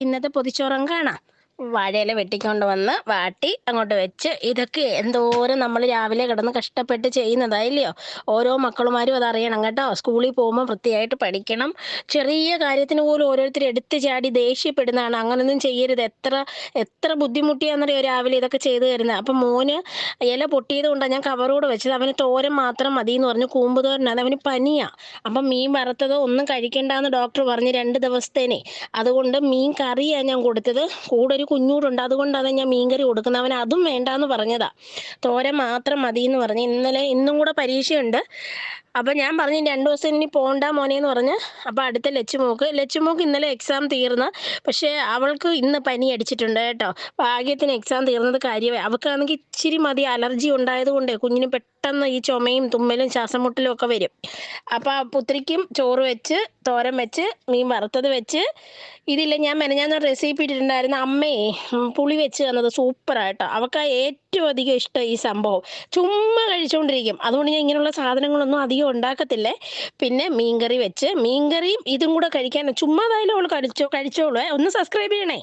ഇന്നത്തെ പൊതിച്ചോറും കാണാം. വാഴയില വെട്ടിക്കൊണ്ട് വന്ന് വാട്ടി അങ്ങോട്ട് വെച്ച് ഇതൊക്കെ എന്തോരം നമ്മൾ രാവിലെ കിടന്ന് കഷ്ടപ്പെട്ട് ചെയ്യുന്നതാ ഇല്ലയോ? ഓരോ മക്കളുമാരും അതറിയണം കേട്ടോ. സ്കൂളിൽ പോകുമ്പോൾ വൃത്തിയായിട്ട് പഠിക്കണം. ചെറിയ കാര്യത്തിന് പോലും ഓരോരുത്തർ എടുത്ത് ചാടി ദേഷ്യപ്പെടുന്നതാണ്. അങ്ങനൊന്നും ചെയ്യരുത്. എത്ര എത്ര ബുദ്ധിമുട്ടിയാന്നറിയോ രാവിലെ ഇതൊക്കെ ചെയ്തു തരുന്നത്. അപ്പം മോന് ഇല പൊട്ടിയത് കൊണ്ടാണ് ഞാൻ കവറോട് വെച്ചത്. അവന് തോരൻ മാത്രം മതി എന്ന് പറഞ്ഞു. കൂമ്പ് തോരനാണ്, അവന് പനിയാ. അപ്പം മീൻ വറുത്തതോ ഒന്നും കഴിക്കണ്ടെന്ന് ഡോക്ടർ പറഞ്ഞു 2 ദിവസത്തേനെ. അതുകൊണ്ട് മീൻ കറിയാണ് ഞാൻ കൊടുത്തത്. കൂടെ ഒരു കുഞ്ഞൂടുണ്ട്, അതുകൊണ്ടാണ് ഞാൻ മീൻകറി കൊടുക്കുന്നത്. അവൻ അതും വേണ്ടാന്ന് പറഞ്ഞതാ. തോരൻ മാത്രം മതി എന്ന് പറഞ്ഞ്. ഇന്നും കൂടെ പരീക്ഷയുണ്ട്. അപ്പം ഞാൻ പറഞ്ഞു 2 ദിവസം ഇനി പോണ്ട മോനെ എന്ന് പറഞ്ഞ്. അപ്പം അടുത്ത ലച്ചുമോക്ക് ഇന്നലെ എക്സാം തീർന്ന്. പക്ഷേ അവൾക്ക് ഇന്ന് പനി അടിച്ചിട്ടുണ്ട് കേട്ടോ. ഭാഗ്യത്തിന് എക്സാം തീർന്നത് കാര്യമായി. അവൾക്കാണെങ്കിൽ ഇച്ചിരി മതി അലർജി ഉണ്ടായത് കൊണ്ടേ കുഞ്ഞിന് പെട്ടെന്ന് ഈ ചുമയും തുമ്മലും ശ്വാസം മുട്ടലും ഒക്കെ വരും. അപ്പം ആ പുത്രിക്കും ചോറ് വെച്ച് തോരൻ വെച്ച് മീൻ വറുത്തത് വെച്ച്. ഇതില്ല, ഞാൻ മെനഞ്ഞാന്ന് റെസിപ്പി ഇട്ടിട്ടുണ്ടായിരുന്നു. അമ്മയെ പുളി വെച്ച് തന്നത് സൂപ്പറായിട്ടോ. അവൾക്ക് ഏറ്റവും അധികം ഇഷ്ടം ഈ സംഭവം. ചുമ്മാ കഴിച്ചുകൊണ്ടിരിക്കും. അതുകൊണ്ട് ഞാൻ ഇങ്ങനെയുള്ള സാധനങ്ങളൊന്നും അധികം ഉണ്ടാക്കത്തില്ലേ. പിന്നെ മീൻകറി വെച്ച്, മീൻകറിയും ഇതും കൂടെ കഴിക്കാൻ ചുമ്മാതായാലും അവൾ കഴിച്ചോളൂ. ഒന്ന് സബ്സ്ക്രൈബ് ചെയ്യണേ.